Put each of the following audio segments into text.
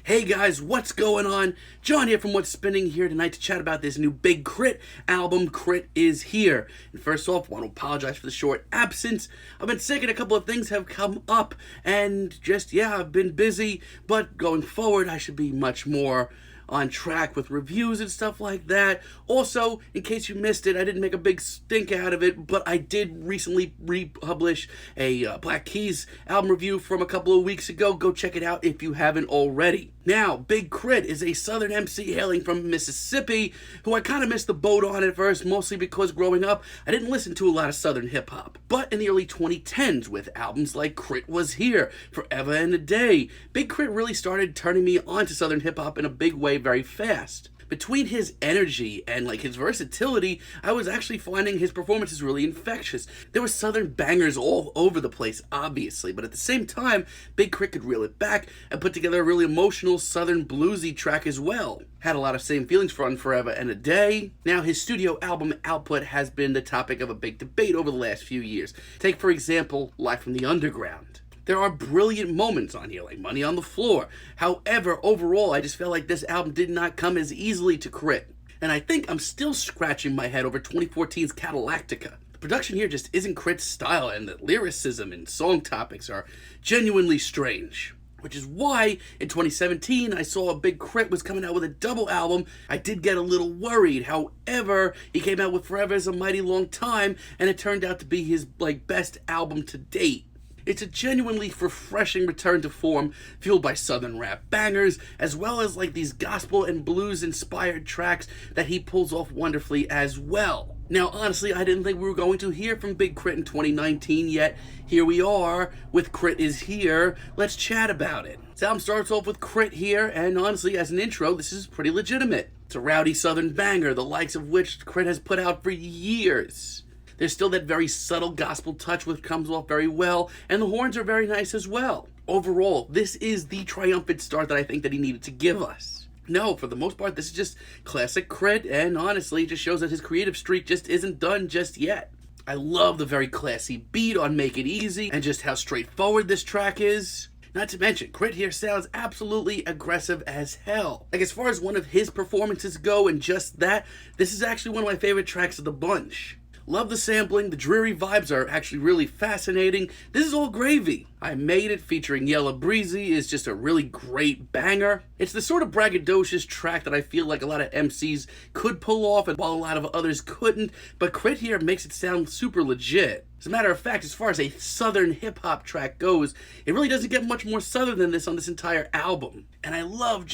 Hey guys, what's going on? John here from What's Spinning here tonight to chat about this new Big K.R.I.T album, K.R.I.T is Here. And first off, I want to apologize for the short absence. I've been sick and a couple of things have come up and I've been busy, but going forward I should be much more on track with reviews and stuff like that. Also, in case you missed it, I didn't make a big stink out of it, but I did recently republish a Black Keys album review from a couple of weeks ago. Go check it out if you haven't already. Now, Big K.R.I.T is a Southern MC hailing from Mississippi, who I kind of missed the boat on at first, mostly because growing up, I didn't listen to a lot of Southern hip-hop. But in the early 2010s, with albums like K.R.I.T Was Here, Forever and a Day, Big K.R.I.T really started turning me on to Southern hip-hop in a big way very fast. Between his energy and his versatility, I was actually finding his performances really infectious. There were Southern bangers all over the place, obviously, but at the same time, Big K.R.I.T could reel it back and put together a really emotional Southern bluesy track as well. Had a lot of same feelings for Forever and a Day. Now, his studio album output has been the topic of a big debate over the last few years. Take, for example, Live from the Underground. There are brilliant moments on here, like Money on the Floor. However, overall, I just felt like this album did not come as easily to K.R.I.T. And I think I'm still scratching my head over 2014's Cadillactica. The production here just isn't K.R.I.T's style, and the lyricism and song topics are genuinely strange. Which is why, in 2017, I saw a Big K.R.I.T was coming out with a double album. I did get a little worried. However, he came out with Forever is a Mighty Long Time, and it turned out to be his best album to date. It's a genuinely refreshing return to form, fueled by Southern rap bangers, as well as these gospel and blues inspired tracks that he pulls off wonderfully as well. Now, honestly, I didn't think we were going to hear from Big K.R.I.T in 2019, yet here we are with K.R.I.T is Here. Let's chat about it. This album starts off with K.R.I.T here, and honestly, as an intro, this is pretty legitimate. It's a rowdy Southern banger, the likes of which K.R.I.T has put out for years. There's still that very subtle gospel touch which comes off very well, and the horns are very nice as well. Overall, this is the triumphant start that I think that he needed to give us. No, for the most part, this is just classic K.R.I.T, and honestly, it just shows that his creative streak just isn't done just yet. I love the very classy beat on Make It Easy, and just how straightforward this track is. Not to mention, K.R.I.T here sounds absolutely aggressive as hell. As far as one of his performances go, and just that, this is actually one of my favorite tracks of the bunch. Love the sampling, the dreary vibes are actually really fascinating. This is all gravy. I Made It featuring Yella Breezy is just a really great banger. It's the sort of braggadocious track that I feel like a lot of MCs could pull off, and while a lot of others couldn't, but K.R.I.T here makes it sound super legit. As a matter of fact, as far as a Southern hip-hop track goes, it really doesn't get much more Southern than this on this entire album. And I love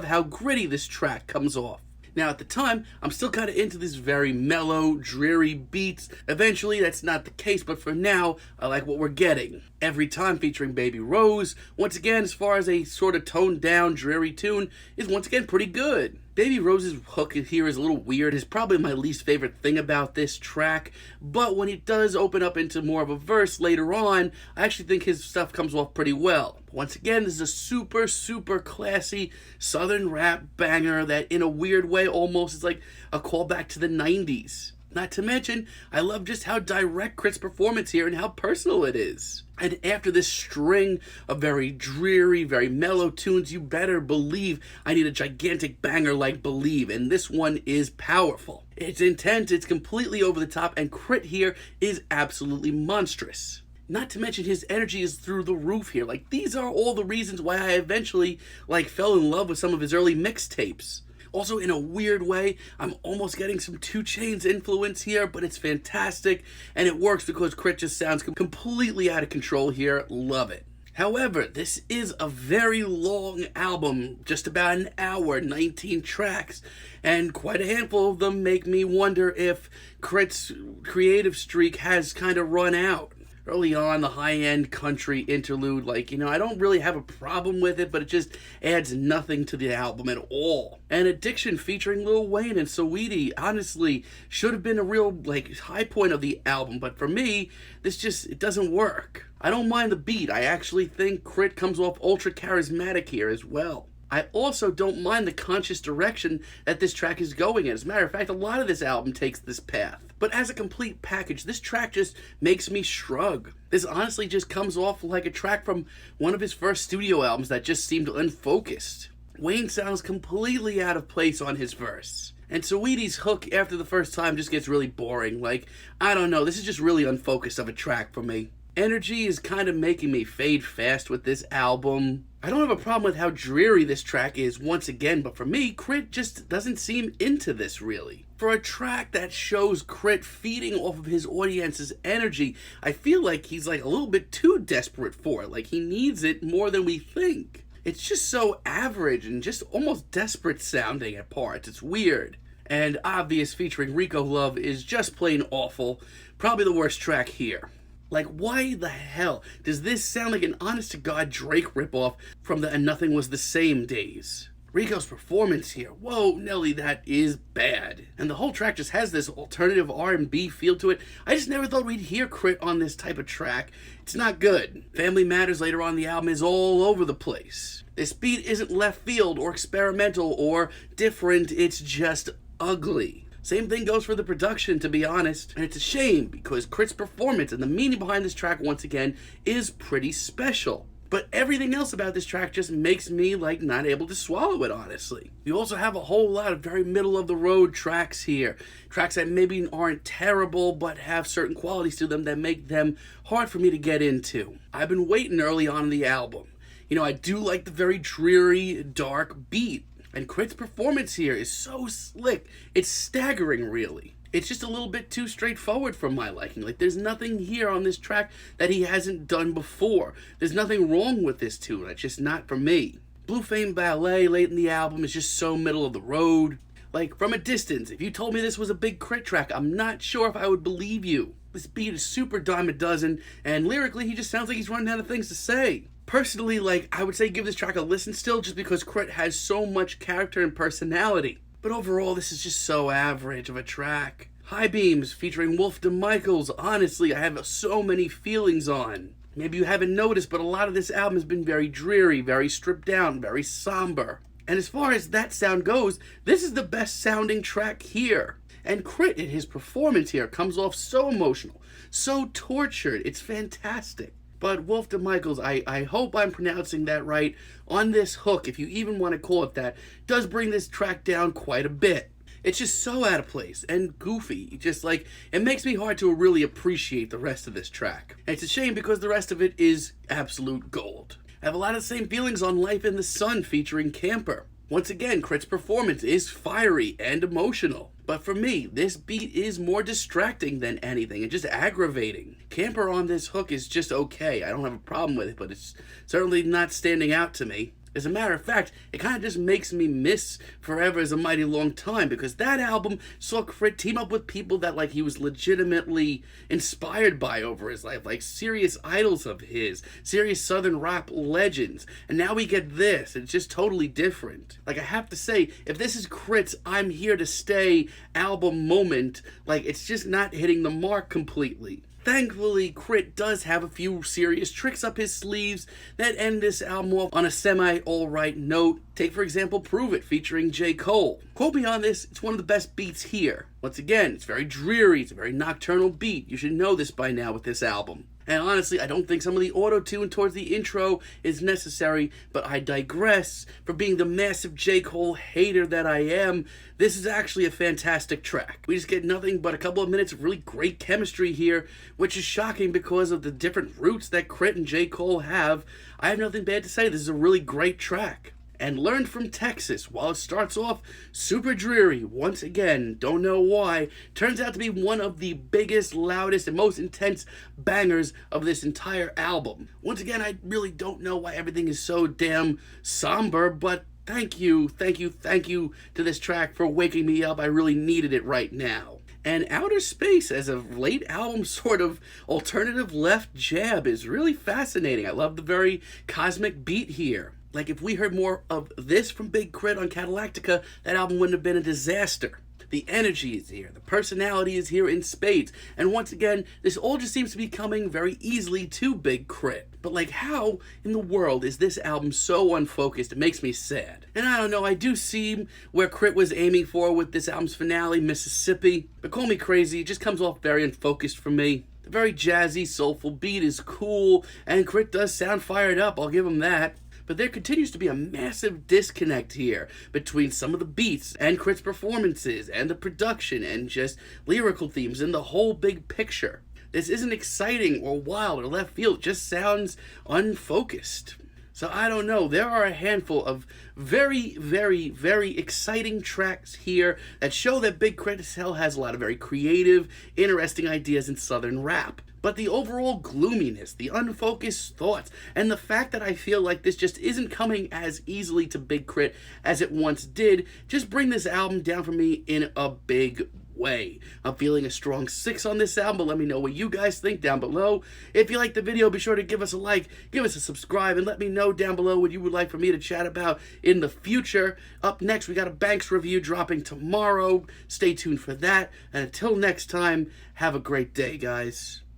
how gritty this track comes off. Now, at the time, I'm still kind of into this very mellow, dreary beats. Eventually, that's not the case, but for now, I like what we're getting. Everytime featuring Baby Rose, once again, as far as a sort of toned-down, dreary tune, is once again pretty good. Baby Rose's hook here is a little weird. It's probably my least favorite thing about this track, but when he does open up into more of a verse later on, I actually think his stuff comes off pretty well. Once again, this is a super classy Southern rap banger that in a weird way almost is like a callback to the 90s. Not to mention, I love just how direct K.R.I.T's performance here and how personal it is. And after this string of very dreary, very mellow tunes, you better believe I need a gigantic banger like Believe, and this one is powerful. It's intense, it's completely over the top, and K.R.I.T here is absolutely monstrous. Not to mention his energy is through the roof here. These are all the reasons why I eventually fell in love with some of his early mixtapes. Also, in a weird way, I'm almost getting some 2 Chainz influence here, but it's fantastic, and it works because K.R.I.T just sounds completely out of control here. Love it. However, this is a very long album, just about an hour, 19 tracks, and quite a handful of them make me wonder if K.R.I.T's creative streak has kind of run out. Early on, the high-end country interlude, I don't really have a problem with it, but it just adds nothing to the album at all. And Addiction featuring Lil Wayne and Saweetie, honestly, should have been a real, high point of the album, but for me, it doesn't work. I don't mind the beat. I actually think K.R.I.T comes off ultra charismatic here as well. I also don't mind the conscious direction that this track is going in. As a matter of fact, a lot of this album takes this path. But as a complete package, this track just makes me shrug. This honestly just comes off like a track from one of his first studio albums that just seemed unfocused. Waitin sounds completely out of place on his verse. And Saweetie's hook after the first time just gets really boring. Like, I don't know, this is just really unfocused of a track for me. Energy is kind of making me fade fast with this album. I don't have a problem with how dreary this track is once again, but for me, K.R.I.T just doesn't seem into this really. For a track that shows K.R.I.T feeding off of his audience's energy, I feel like he's like a little bit too desperate for it, like he needs it more than we think. It's just so average and just almost desperate sounding at parts. It's weird. And Obvious featuring Rico Love is just plain awful. Probably the worst track here. Like, why the hell does this sound like an honest-to-God Drake ripoff from the And Nothing Was the Same days? Rico's performance here, whoa, Nelly, that is bad. And the whole track just has this alternative R&B feel to it. I just never thought we'd hear K.R.I.T on this type of track. It's not good. Family Matters later on in the album is all over the place. This beat isn't left field or experimental or different, it's just ugly. Same thing goes for the production, to be honest. And it's a shame because K.R.I.T's performance and the meaning behind this track, once again, is pretty special. But everything else about this track just makes me, like, not able to swallow it, honestly. You also have a whole lot of very middle-of-the-road tracks here. Tracks that maybe aren't terrible, but have certain qualities to them that make them hard for me to get into. I've been waiting early on in the album. You know, I do like the very dreary, dark beat. And K.R.I.T's performance here is so slick. It's staggering, really. It's just a little bit too straightforward for my liking. Like, there's nothing here on this track that he hasn't done before. There's nothing wrong with this tune. It's just not for me. Blue Flame Ballet late in the album is just so middle of the road. Like, from a distance, if you told me this was a big K.R.I.T track, I'm not sure if I would believe you. This beat is super dime a dozen, and lyrically, he just sounds like he's running out of things to say. Personally, like, I would say give this track a listen still, just because K.R.I.T has so much character and personality. But overall, this is just so average of a track. High Beams featuring Wolf DeMichaels, honestly, I have so many feelings on. Maybe you haven't noticed, but a lot of this album has been very dreary, very stripped down, very somber. And as far as that sound goes, this is the best sounding track here. And K.R.I.T in his performance here comes off so emotional, so tortured, it's fantastic. But Wolf DeMichaels, I hope I'm pronouncing that right, on this hook, if you even want to call it that, does bring this track down quite a bit. It's just so out of place and goofy. Just like, it makes me hard to really appreciate the rest of this track. And it's a shame because the rest of it is absolute gold. I have a lot of the same feelings on Life in the Sun featuring Camper. Once again, K.R.I.T's performance is fiery and emotional. But for me, this beat is more distracting than anything and just aggravating. Camper on this hook is just okay. I don't have a problem with it, but it's certainly not standing out to me. As a matter of fact, it kind of just makes me miss Forever Is a Mighty Long Time, because that album saw K.R.I.T team up with people that, like, he was legitimately inspired by over his life, like serious idols of his, serious southern rap legends. And now we get this. It's just totally different. Like, I have to say, if this is K.R.I.T's I'm Here to Stay album moment, like, it's just not hitting the mark completely. Thankfully, K.R.I.T does have a few serious tricks up his sleeves that end this album off on a semi-alright note. Take, for example, Prove It featuring J. Cole. Quote me on this, it's one of the best beats here. Once again, it's very dreary, it's a very nocturnal beat. You should know this by now with this album. And honestly, I don't think some of the auto-tune towards the intro is necessary, but I digress. For being the massive J. Cole hater that I am, this is actually a fantastic track. We just get nothing but a couple of minutes of really great chemistry here, which is shocking because of the different roots that K.R.I.T and J. Cole have. I have nothing bad to say. This is a really great track. And Learned from Texas, while it starts off super dreary, once again, don't know why, turns out to be one of the biggest, loudest, and most intense bangers of this entire album. Once again, I really don't know why everything is so damn somber, but thank you to this track for waking me up. I really needed it right now. And Outer Space as a late album sort of alternative left jab is really fascinating. I love the very cosmic beat here. Like, if we heard more of this from Big K.R.I.T on Catalactica, that album wouldn't have been a disaster. The energy is here, the personality is here in spades, and once again, this all just seems to be coming very easily to Big K.R.I.T. But like, how in the world is this album so unfocused? It makes me sad. And I don't know, I do see where K.R.I.T. was aiming for with this album's finale, Mississippi, but call me crazy, it just comes off very unfocused for me. The very jazzy, soulful beat is cool, and K.R.I.T. does sound fired up, I'll give him that. But there continues to be a massive disconnect here between some of the beats and K.R.I.T.'s performances and the production and just lyrical themes and the whole big picture. This isn't exciting or wild or left field, it just sounds unfocused. So I don't know, there are a handful of very, very, very exciting tracks here that show that Big K.R.I.T. still has a lot of very creative, interesting ideas in Southern rap. But the overall gloominess, the unfocused thoughts, and the fact that I feel like this just isn't coming as easily to Big K.R.I.T. as it once did, just bring this album down for me in a big way. I'm feeling a strong 6 on this album, but let me know what you guys think down below. If you liked the video, be sure to give us a like, give us a subscribe, and let me know down below what you would like for me to chat about in the future. Up next, we got a Banks review dropping tomorrow. Stay tuned for that, and until next time, have a great day, guys.